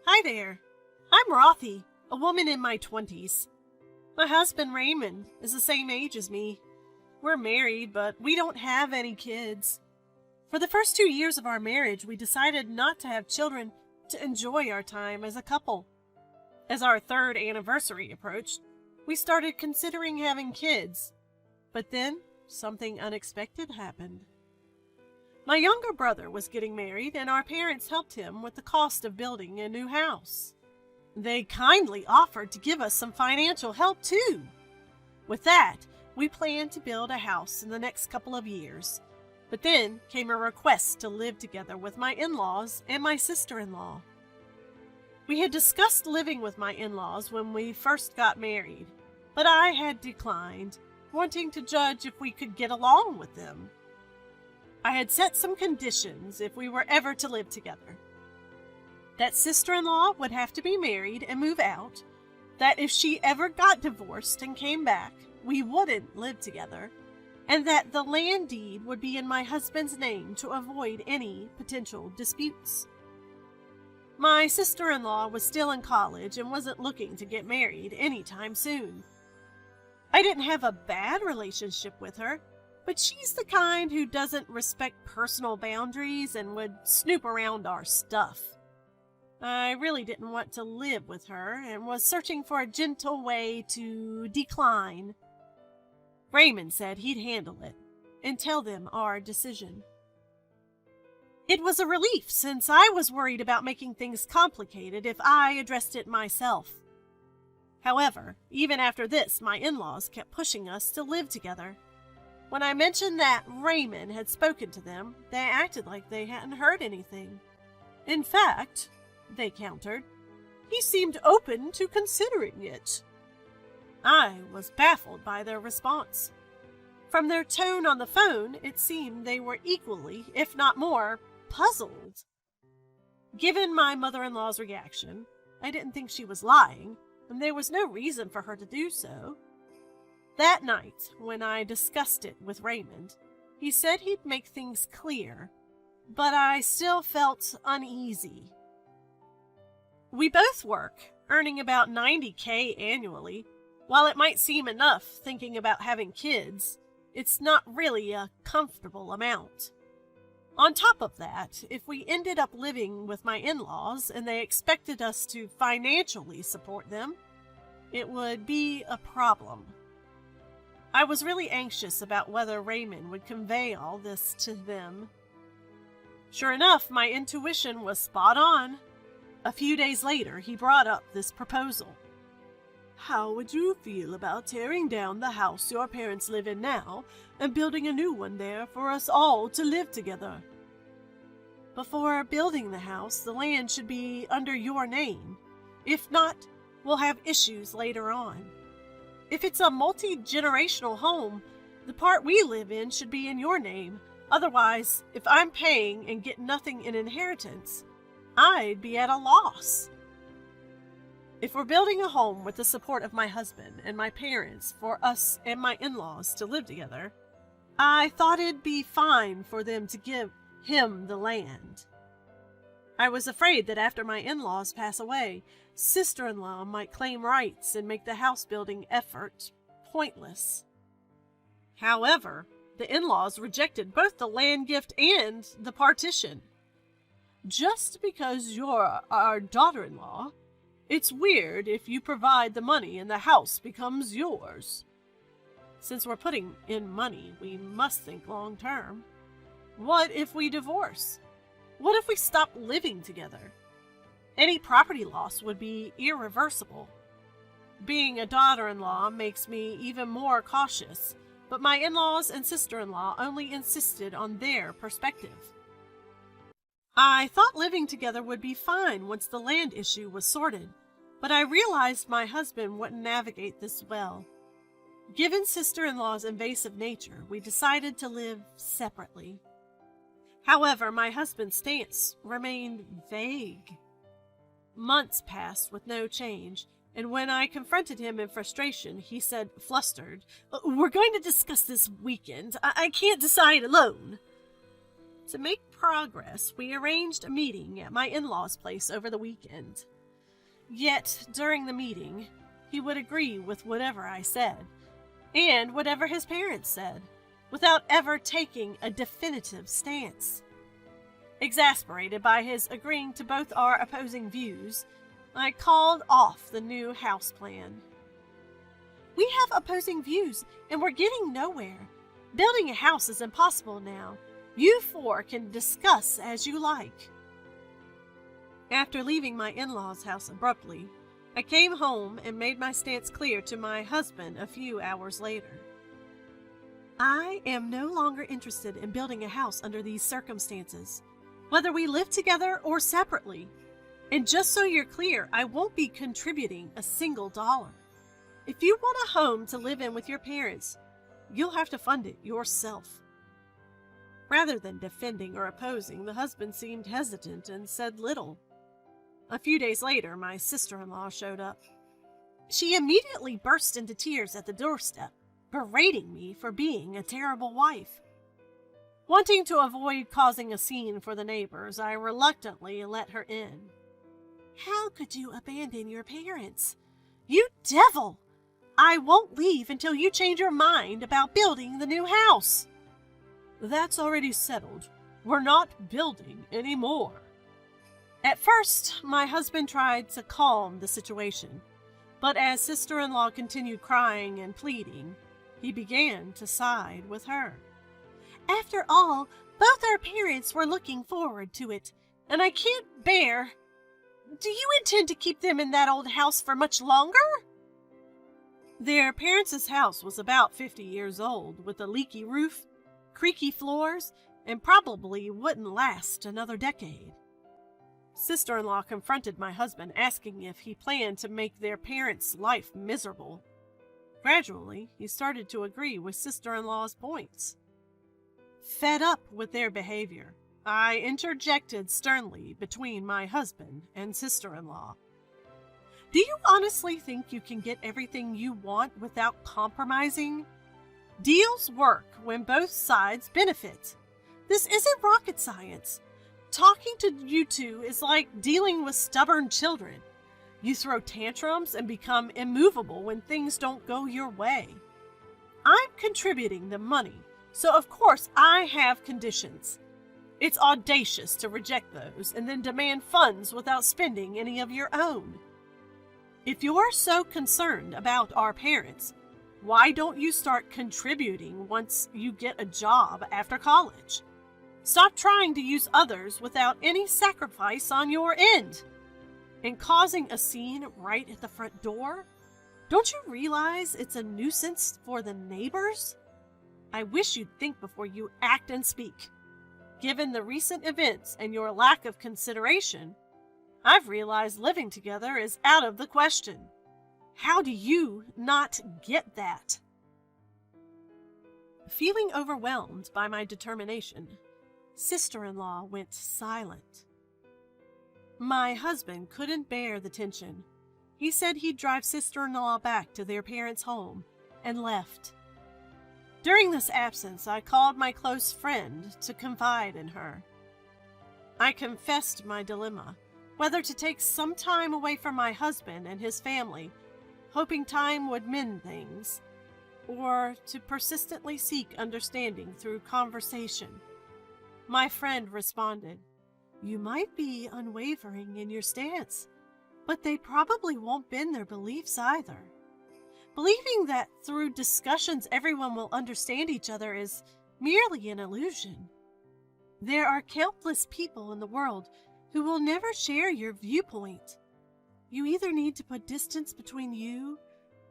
Hi there. I'm Rothy, a woman in my 20s. My husband, Raymond, is the same age as me. We're married, but we don't have any kids. For the first 2 years of our marriage, we decided not to have children to enjoy our time as a couple. As our third anniversary approached, we started considering having kids. But then, something unexpected happened. My younger brother was getting married, and our parents helped him with the cost of building a new house. They kindly offered to give us some financial help, too. With that, we planned to build a house in the next couple of years. But then came a request to live together with my in-laws and my sister-in-law. We had discussed living with my in-laws when we first got married, but I had declined, wanting to judge if we could get along with them. I had set some conditions if we were ever to live together. That sister-in-law would have to be married and move out, that if she ever got divorced and came back, we wouldn't live together, and that the land deed would be in my husband's name to avoid any potential disputes. My sister-in-law was still in college and wasn't looking to get married anytime soon. I didn't have a bad relationship with her, but she's the kind who doesn't respect personal boundaries and would snoop around our stuff. I really didn't want to live with her and was searching for a gentle way to decline. Raymond said he'd handle it and tell them our decision. It was a relief since I was worried about making things complicated if I addressed it myself. However, even after this, my in-laws kept pushing us to live together. When I mentioned that Raymond had spoken to them, they acted like they hadn't heard anything. In fact, they countered, he seemed open to considering it. I was baffled by their response. From their tone on the phone, it seemed they were equally, if not more, puzzled. Given my mother-in-law's reaction, I didn't think she was lying, and there was no reason for her to do so. That night, when I discussed it with Raymond, he said he'd make things clear, but I still felt uneasy. We both work, earning about $90,000 annually. While it might seem enough thinking about having kids, it's not really a comfortable amount. On top of that, if we ended up living with my in-laws and they expected us to financially support them, it would be a problem. I was really anxious about whether Raymond would convey all this to them. Sure enough, my intuition was spot on. A few days later, he brought up this proposal. How would you feel about tearing down the house your parents live in now and building a new one there for us all to live together? Before building the house, the land should be under your name. If not, we'll have issues later on. If it's a multi-generational home, the part we live in should be in your name. Otherwise, if I'm paying and get nothing in inheritance, I'd be at a loss. If we're building a home with the support of my husband and my parents for us and my in-laws to live together, I thought it'd be fine for them to give him the land. I was afraid that after my in-laws pass away, sister-in-law might claim rights and make the house-building effort pointless. However, the in-laws rejected both the land gift and the partition. Just because you're our daughter-in-law, it's weird if you provide the money and the house becomes yours. Since we're putting in money, we must think long-term. What if we divorce? What if we stop living together? Any property loss would be irreversible. Being a daughter-in-law makes me even more cautious, but my in-laws and sister-in-law only insisted on their perspective. I thought living together would be fine once the land issue was sorted, but I realized my husband wouldn't navigate this well. Given sister-in-law's invasive nature, we decided to live separately. However, my husband's stance remained vague. Months passed with no change, and when I confronted him in frustration, he said, flustered, "We're going to discuss this weekend. I can't decide alone." To make progress, we arranged a meeting at my in-laws' place over the weekend. Yet, during the meeting, he would agree with whatever I said, and whatever his parents said, without ever taking a definitive stance. Exasperated by his agreeing to both our opposing views, I called off the new house plan. We have opposing views, and we're getting nowhere. Building a house is impossible now. You four can discuss as you like. After leaving my in-laws' house abruptly, I came home and made my stance clear to my husband a few hours later. I am no longer interested in building a house under these circumstances, whether we live together or separately. And just so you're clear, I won't be contributing a single dollar. If you want a home to live in with your parents, you'll have to fund it yourself. Rather than defending or opposing, the husband seemed hesitant and said little. A few days later, my sister-in-law showed up. She immediately burst into tears at the doorstep, berating me for being a terrible wife. Wanting to avoid causing a scene for the neighbors, I reluctantly let her in. How could you abandon your parents? You devil! I won't leave until you change your mind about building the new house. That's already settled. We're not building anymore. At first, my husband tried to calm the situation, but as sister-in-law continued crying and pleading, he began to side with her. After all, both our parents were looking forward to it, and I can't bear... Do you intend to keep them in that old house for much longer? Their parents' house was about 50 years old, with a leaky roof, creaky floors, and probably wouldn't last another decade. Sister-in-law confronted my husband, asking if he planned to make their parents' life miserable. Gradually, he started to agree with sister-in-law's points. Fed up with their behavior, I interjected sternly between my husband and sister-in-law. Do you honestly think you can get everything you want without compromising? Deals work when both sides benefit. This isn't rocket science. Talking to you two is like dealing with stubborn children. You throw tantrums and become immovable when things don't go your way. I'm contributing the money, so of course I have conditions. It's audacious to reject those and then demand funds without spending any of your own. If you're so concerned about our parents, why don't you start contributing once you get a job after college? Stop trying to use others without any sacrifice on your end. And causing a scene right at the front door? Don't you realize it's a nuisance for the neighbors? I wish you'd think before you act and speak. Given the recent events and your lack of consideration, I've realized living together is out of the question. How do you not get that? Feeling overwhelmed by my determination, sister-in-law went silent. My husband couldn't bear the tension. He said he'd drive sister-in-law back to their parents' home and left. During this absence, I called my close friend to confide in her. I confessed my dilemma, whether to take some time away from my husband and his family, hoping time would mend things, or to persistently seek understanding through conversation. My friend responded, "You might be unwavering in your stance, but they probably won't bend their beliefs either. Believing that through discussions everyone will understand each other is merely an illusion. There are countless people in the world who will never share your viewpoint. You either need to put distance between you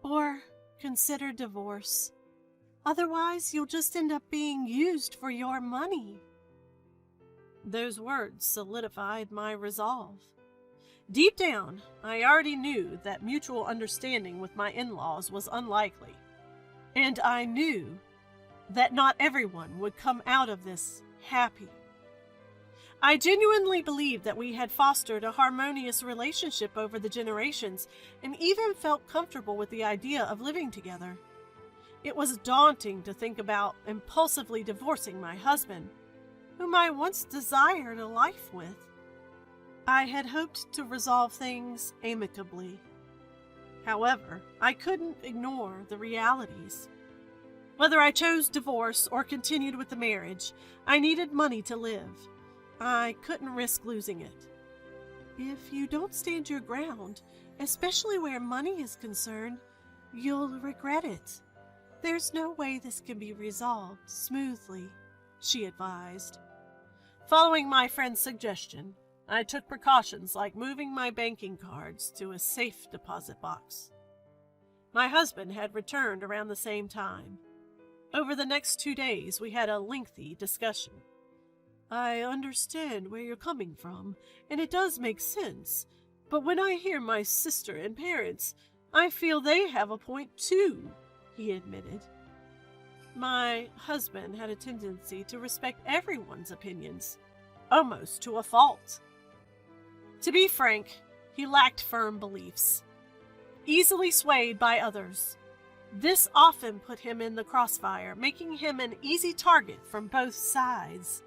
or consider divorce. Otherwise, you'll just end up being used for your money." Those words solidified my resolve. Deep down, I already knew that mutual understanding with my in-laws was unlikely, and I knew that not everyone would come out of this happy. I genuinely believed that we had fostered a harmonious relationship over the generations and even felt comfortable with the idea of living together. It was daunting to think about impulsively divorcing my husband, whom I once desired a life with. I had hoped to resolve things amicably. However, I couldn't ignore the realities. Whether I chose divorce or continued with the marriage, I needed money to live. I couldn't risk losing it. If you don't stand your ground, especially where money is concerned, you'll regret it. There's no way this can be resolved smoothly, she advised. Following my friend's suggestion, I took precautions like moving my banking cards to a safe deposit box. My husband had returned around the same time. Over the next 2 days, we had a lengthy discussion. I understand where you're coming from, and it does make sense, but when I hear my sister and parents, I feel they have a point too, he admitted. My husband had a tendency to respect everyone's opinions, almost to a fault. To be frank, he lacked firm beliefs, easily swayed by others. This often put him in the crossfire, making him an easy target from both sides.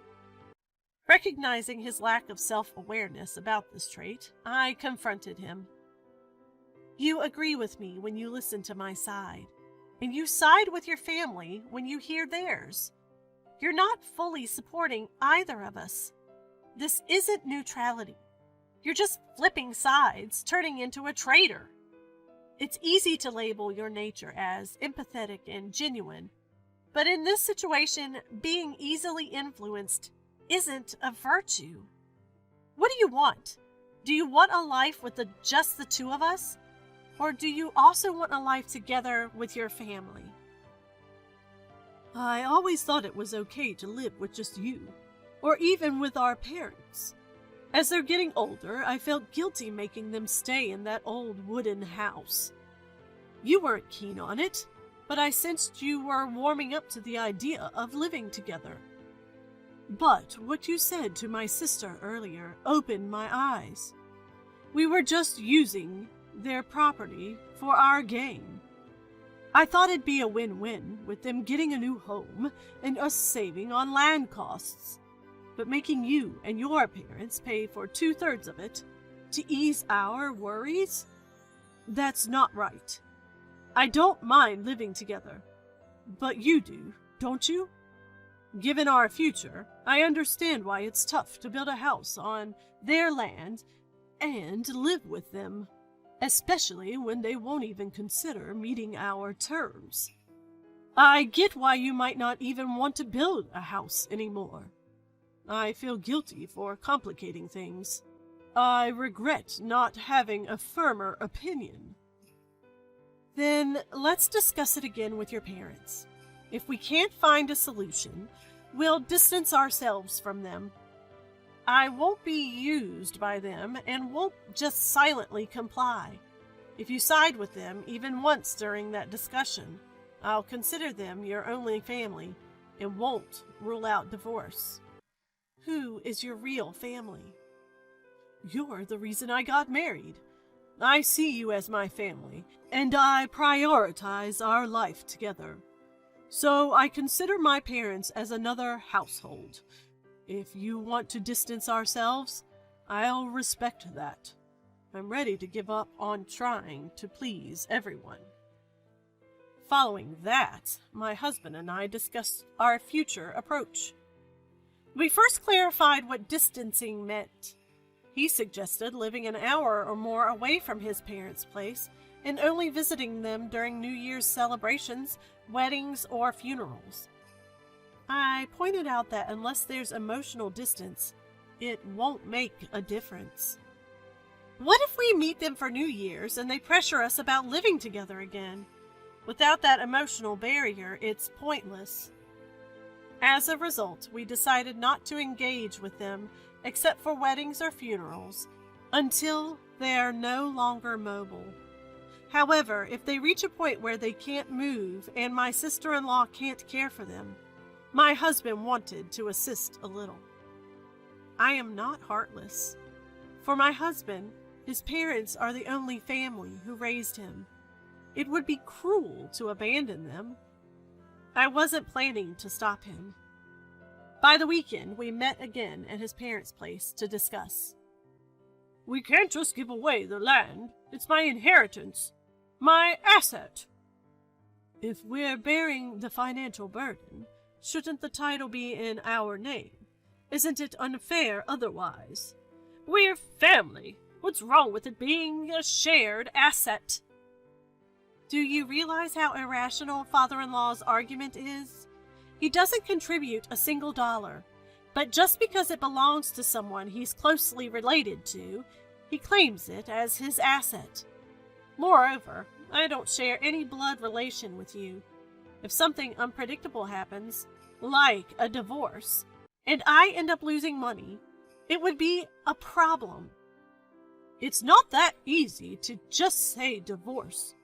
Recognizing his lack of self-awareness about this trait, I confronted him. You agree with me when you listen to my side, and you side with your family when you hear theirs. You're not fully supporting either of us. This isn't neutrality. You're just flipping sides, turning into a traitor. It's easy to label your nature as empathetic and genuine, but in this situation, being easily influenced isn't a virtue. What do you want? Do you want a life with just the two of us? Or do you also want a life together with your family? I always thought it was okay to live with just you, or even with our parents. As they're getting older, I felt guilty making them stay in that old wooden house. You weren't keen on it, but I sensed you were warming up to the idea of living together. But what you said to my sister earlier opened my eyes. We were just using their property for our gain. I thought it'd be a win-win with them getting a new home and us saving on land costs. But making you and your parents pay for 2/3 of it to ease our worries? That's not right. I don't mind living together, but you do, don't you? Given our future, I understand why it's tough to build a house on their land and live with them, especially when they won't even consider meeting our terms. I get why you might not even want to build a house anymore. I feel guilty for complicating things. I regret not having a firmer opinion. Then let's discuss it again with your parents. If we can't find a solution, we'll distance ourselves from them. I won't be used by them and won't just silently comply. If you side with them even once during that discussion, I'll consider them your only family and won't rule out divorce. Who is your real family? You're the reason I got married. I see you as my family, and I prioritize our life together. So I consider my parents as another household. If you want to distance ourselves, I'll respect that. I'm ready to give up on trying to please everyone. Following that, my husband and I discussed our future approach. We first clarified what distancing meant. He suggested living an hour or more away from his parents' place and only visiting them during New Year's celebrations, weddings, or funerals. I pointed out that unless there's emotional distance, it won't make a difference. What if we meet them for New Year's and they pressure us about living together again? Without that emotional barrier, it's pointless. As a result, we decided not to engage with them except for weddings or funerals until they are no longer mobile. However, if they reach a point where they can't move and my sister-in-law can't care for them, my husband wanted to assist a little. I am not heartless. For my husband, his parents are the only family who raised him. It would be cruel to abandon them. I wasn't planning to stop him. By the weekend, we met again at his parents' place to discuss. We can't just give away the land. It's my inheritance. My asset. If we're bearing the financial burden, shouldn't the title be in our name? Isn't it unfair otherwise? We're family. What's wrong with it being a shared asset? Do you realize how irrational father-in-law's argument is? He doesn't contribute a single dollar, but just because it belongs to someone he's closely related to, he claims it as his asset. Moreover, I don't share any blood relation with you. If something unpredictable happens, like a divorce, and I end up losing money, it would be a problem. It's not that easy to just say divorce.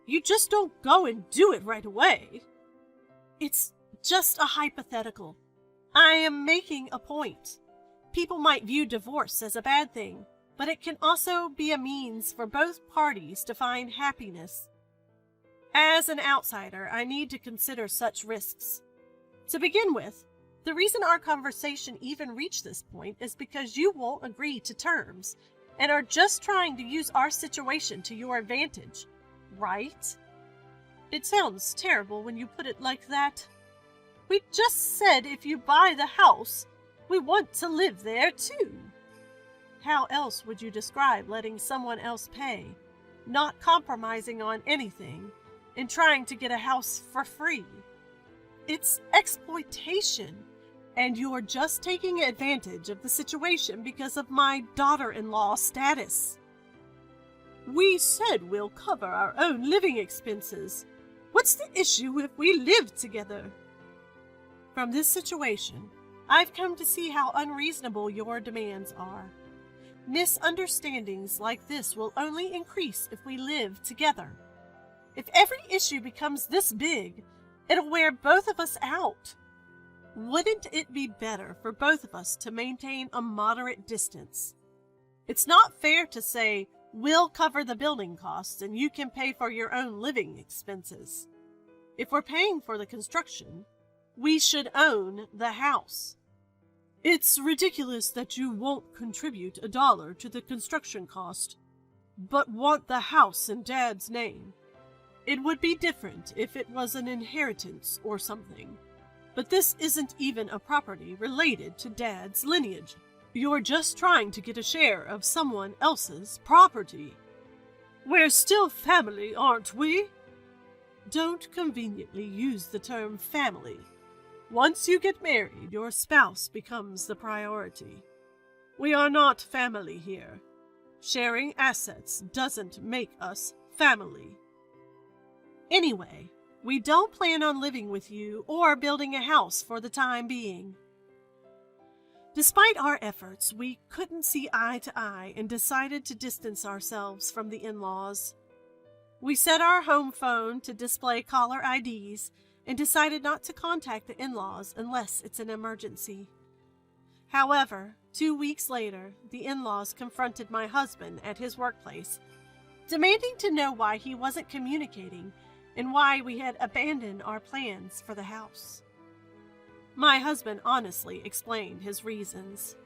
You just don't go and do it right away. It's just a hypothetical. I am making a point. People might view divorce as a bad thing, but it can also be a means for both parties to find happiness. As an outsider, I need to consider such risks. To begin with, the reason our conversation even reached this point is because you won't agree to terms and are just trying to use our situation to your advantage, right? It sounds terrible when you put it like that. We just said if you buy the house, we want to live there too. How else would you describe letting someone else pay, not compromising on anything, and trying to get a house for free? It's exploitation, and you're just taking advantage of the situation because of my daughter-in-law status. We said we'll cover our own living expenses. What's the issue if we live together? From this situation, I've come to see how unreasonable your demands are. Misunderstandings like this will only increase if we live together. If every issue becomes this big, it'll wear both of us out. Wouldn't it be better for both of us to maintain a moderate distance? It's not fair to say, we'll cover the building costs and you can pay for your own living expenses. If we're paying for the construction, we should own the house. It's ridiculous that you won't contribute $1 to the construction cost, but want the house in Dad's name. It would be different if it was an inheritance or something, but this isn't even a property related to Dad's lineage. You're just trying to get a share of someone else's property. We're still family, aren't we? Don't conveniently use the term family. Once you get married, your spouse becomes the priority. We are not family here. Sharing assets doesn't make us family. Anyway, we don't plan on living with you or building a house for the time being. Despite our efforts, we couldn't see eye to eye and decided to distance ourselves from the in-laws. We set our home phone to display caller IDs and decided not to contact the in-laws unless it's an emergency. However, 2 weeks later, the in-laws confronted my husband at his workplace, demanding to know why he wasn't communicating and why we had abandoned our plans for the house. My husband honestly explained his reasons.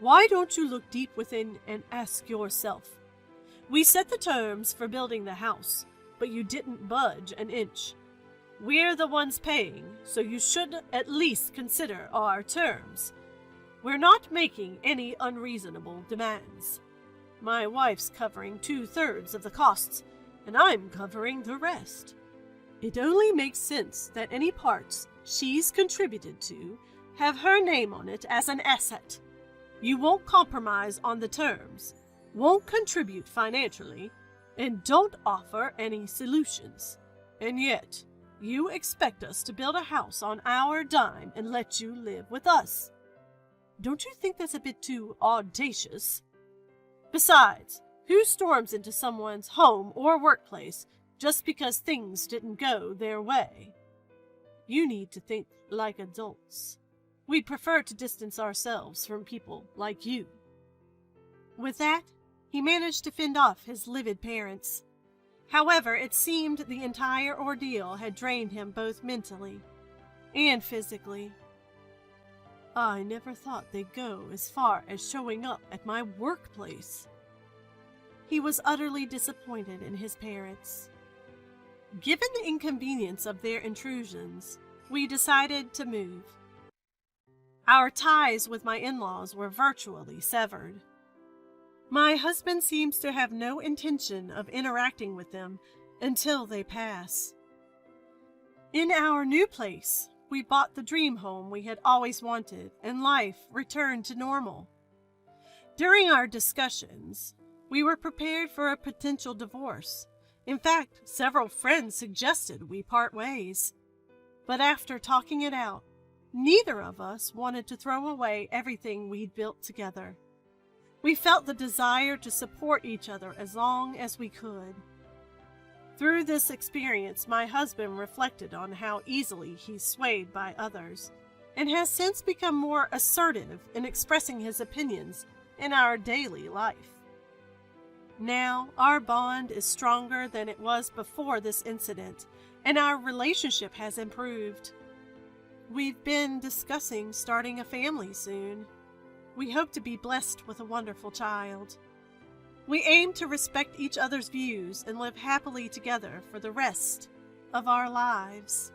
Why don't you look deep within and ask yourself? We set the terms for building the house, but you didn't budge an inch. We're the ones paying, so you should at least consider our terms. We're not making any unreasonable demands. My wife's covering 2/3 of the costs, and I'm covering the rest. It only makes sense that any parts she's contributed to have her name on it as an asset. You won't compromise on the terms, won't contribute financially, and don't offer any solutions. And yet, you expect us to build a house on our dime and let you live with us. Don't you think that's a bit too audacious? Besides, who storms into someone's home or workplace just because things didn't go their way? You need to think like adults. We'd prefer to distance ourselves from people like you. With that, he managed to fend off his livid parents. However, it seemed the entire ordeal had drained him both mentally and physically. I never thought they'd go as far as showing up at my workplace." He was utterly disappointed in his parents. Given the inconvenience of their intrusions, we decided to move. Our ties with my in-laws were virtually severed. My husband seems to have no intention of interacting with them until they pass. In our new place, we bought the dream home we had always wanted, and life returned to normal. During our discussions, we were prepared for a potential divorce. In fact, several friends suggested we part ways. But after talking it out, neither of us wanted to throw away everything we'd built together. We felt the desire to support each other as long as we could. Through this experience, my husband reflected on how easily he's swayed by others, and has since become more assertive in expressing his opinions in our daily life. Now, our bond is stronger than it was before this incident, and our relationship has improved. We've been discussing starting a family soon. We hope to be blessed with a wonderful child. We aim to respect each other's views and live happily together for the rest of our lives.